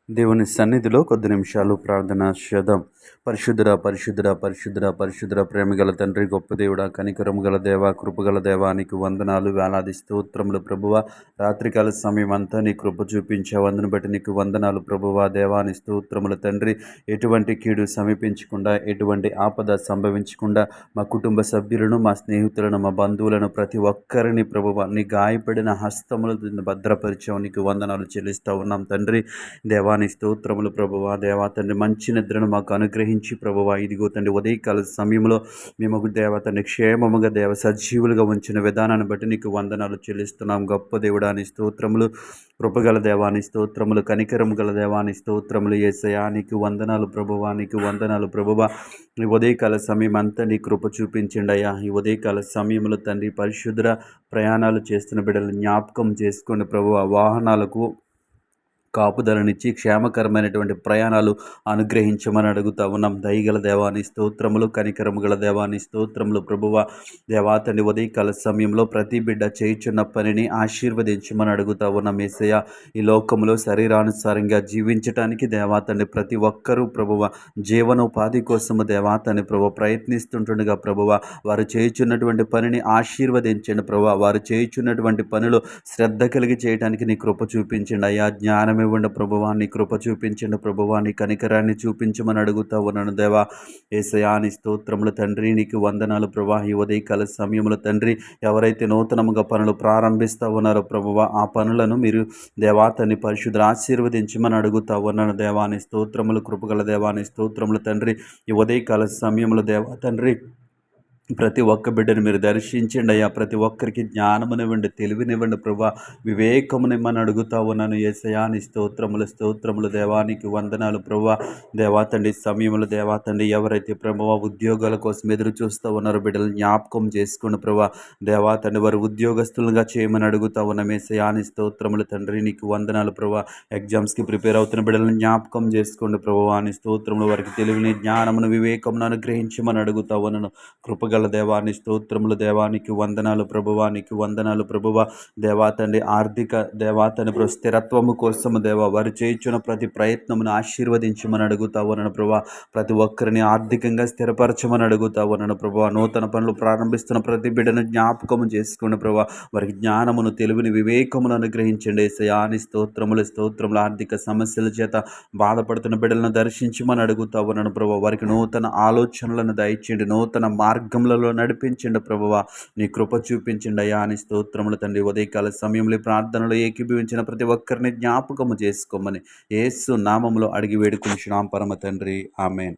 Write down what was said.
దేవుని సన్నిధిలో కొద్ది నిమిషాలు ప్రార్థన చేద్దాం. పరిశుద్ధుడా పరిశుద్ధుడా పరిశుద్ధుడా పరిశుద్ధుడా, ప్రేమగల తండ్రి, గొప్ప దేవుడా, కనికరము గల దేవ, కృపగల దేవానికి వందనాలు, వేలాది స్తోత్రములు ప్రభువ. రాత్రికాల సమయం అంతా నీ కృప చూపించావు, అందుని బట్టి నీకు వందనాలు ప్రభువ. దేవాని స్తోత్రములు తండ్రి. ఎటువంటి కీడు సమీపించకుండా, ఎటువంటి ఆపద సంభవించకుండా మా కుటుంబ సభ్యులను, మా స్నేహితులను, మా బంధువులను ప్రతి ఒక్కరిని ప్రభువ నీ గాయపడిన హస్తములు భద్రపరిచావు. నీకు వందనాలు చెల్లిస్తూ ఉన్నాం తండ్రి. దేవాని స్తోత్రములు ప్రభువా. దేవా తండ్రి, మంచి నిద్రను మాకు అనుగ్రహించి ప్రభువా, ఇదిగో తండ్రి ఉదయకాల సమయంలో మేము దేవ తండ్రి క్షేమముగా దేవ సజీవులుగా ఉంచిన విధానాన్ని బట్టి నీకు వందనాలు చెల్లిస్తున్నాం. గొప్ప దేవుడాని స్తోత్రములు, కృపగల దేవాని స్తోత్రములు, కనికరము గల దేవాని స్తోత్రములు. యేసయ్యా నీకు వందనాలు ప్రభువా, నీకు వందనాలు ప్రభువా. ఈ ఉదయకాల సమయం అంతా నీ కృప చూపించండి అయ్యా. ఈ ఉదయకాల సమయంలో తండ్రి పరిశుద్ధ ప్రయాణాలు చేస్తున్న బిడ్డలు జ్ఞాపకం చేసుకోండి ప్రభువా. వాహనాలకు కాపుదలనిచ్చి క్షేమకరమైనటువంటి ప్రయాణాలు అనుగ్రహించమని అడుగుతా ఉన్నాం. దయగల దేవాని స్తోత్రములు, కనికరము గల దేవాని స్తోత్రములు ప్రభువ. దేవాతండి ఉదయకాల సమయంలో ప్రతి బిడ్డ చేయుచున్న పనిని ఆశీర్వదించమని అడుగుతా ఉన్నాం. యేసయ్య, ఈ లోకంలో శరీరానుసారంగా జీవించటానికి దేవాతండి ప్రతి ఒక్కరూ ప్రభువ జీవనోపాధి కోసము దేవాతండి ప్రభు ప్రయత్నిస్తుంటుండగా ప్రభువ వారు చేయుచున్నటువంటి పనిని ఆశీర్వదించండి ప్రభువ. వారు చేయుచున్నటువంటి పనిలో శ్రద్ధ కలిగి చేయడానికి నీ కృప చూపించండి అయ్యా. జ్ఞానం ఇవ్వండి ప్రభువా, నీ కృప చూపించండి ప్రభువా, నీ కనికరాన్ని చూపించమని అడుగుతా ఉన్నాను దేవా. యేసయ్యా నీ స్తోత్రములు తండ్రి, నీకు వందనాలు ప్రభా. ఈ ఉదయకాల సమయములు తండ్రి, ఎవరైతే నూతనముగా పనులు ప్రారంభిస్తూ ఉన్నారో ప్రభువా, ఆ పనులను మీరు దేవాతని పరిశుద్ధ ఆశీర్వదించమని అడుగుతా ఉన్నాను దేవాని స్తోత్రములు, కృపగల దేవాని స్తోత్రములు తండ్రి. ఈ ఉదయకాల సమయములు దేవా తండ్రి, ప్రతి ఒక్క బిడ్డను మీరు దర్శించండి అయ్యా. ప్రతి ఒక్కరికి జ్ఞానమునివ్వండి, తెలివినివ్వండి ప్రభా, వివేకమునిమ్మని అడుగుతా ఉన్నాను. యేసయ్యా నీ స్తోత్రములు, స్తోత్రములు దేవానికి వందనాలు ప్రభా. దేవాతండి సమయములు దేవాతండి, ఎవరైతే ప్రభువా ఉద్యోగాల కోసం ఎదురు చూస్తూ ఉన్నారో బిడ్డలు జ్ఞాపకం చేసుకోండి ప్రభా. దేవాతండి వారు ఉద్యోగస్తులుగా చేయమని అడుగుతా ఉన్నాం. యేసయ్యా నీ స్తోత్రములు తండ్రి, నీకు వందనాలు ప్రభా. ఎగ్జామ్స్కి ప్రిపేర్ అవుతున్న బిడ్డలను జ్ఞాపకం చేసుకోండి ప్రభువా. నీ స్తోత్రములు వారికి తెలివిని, జ్ఞానమును, వివేకమును అనుగ్రహించమని అడుగుతా ఉన్నాను. కృపగల దేవాని స్తోత్రములు, దేవానికి వందనాలు ప్రభువానికి వందనాలు ప్రభువ. దేవాతండి ఆర్థిక దేవాతని స్థిరత్వము కోసము దేవా వారు చేయించిన ప్రతి ప్రయత్నమును ఆశీర్వదించమని అడుగుతా ఉన్నాను ప్రభా. ప్రతి ఒక్కరిని ఆర్థికంగా స్థిరపరచమని అడుగుతా ఉన్నాను ప్రభా. నూతన పనులు ప్రారంభిస్తున్న ప్రతి బిడ్డను జ్ఞాపకము చేసుకోండి ప్రభా. వారికి జ్ఞానమును, తెలివిని, వివేకమును అనుగ్రహించండి. యేసయ్యాని స్తోత్రములు, స్తోత్రములు. ఆర్థిక సమస్యల చేత బాధపడుతున్న బిడ్డలను దర్శించమని అడుగుతా ఉన్నాను ప్రభా. వారికి నూతన ఆలోచనలను దయచేయండి, నూతన మార్గంలో నడిపించండి ప్రభువా. నీ కృప చూపించండి అయ్యా. నీ స్తోత్రములు తండ్రి. ఉదయకాల సమయంలో ప్రార్థనలో ఏకీభవించిన ప్రతి ఒక్కరిని జ్ఞాపకము చేసుకోమని యేసు నామములో అడిగి వేడుకుంటున్నాం పరమ తండ్రి. ఆమేన్.